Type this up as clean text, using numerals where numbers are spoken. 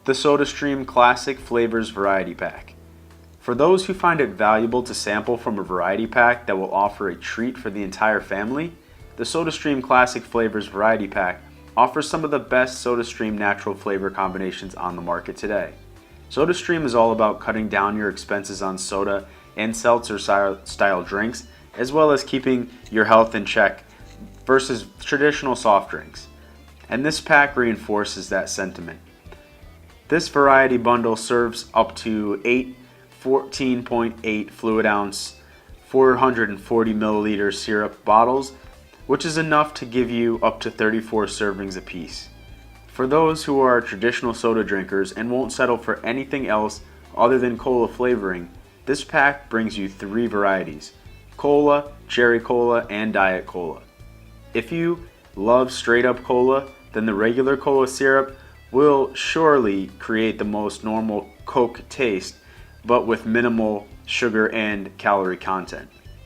the SodaStream Classic Flavors Variety Pack. For those who find it valuable to sample from a variety pack that will offer a treat for the entire family, the SodaStream Classic Flavors Variety Pack offers some of the best SodaStream natural flavor combinations on the market today. SodaStream is all about cutting down your expenses on soda and seltzer style drinks, as well as keeping your health in check versus traditional soft drinks. And this pack reinforces that sentiment. This variety bundle serves up to 8 14.8 fluid ounce 440 milliliter syrup bottles, which is enough to give you up to 34 servings apiece. For those who are traditional soda drinkers and won't settle for anything else other than cola flavoring, this pack brings you 3 varieties: cola, cherry cola, and diet cola. If you love straight up cola, then the regular cola syrup will surely create the most normal Coke taste, but with minimal sugar and calorie content.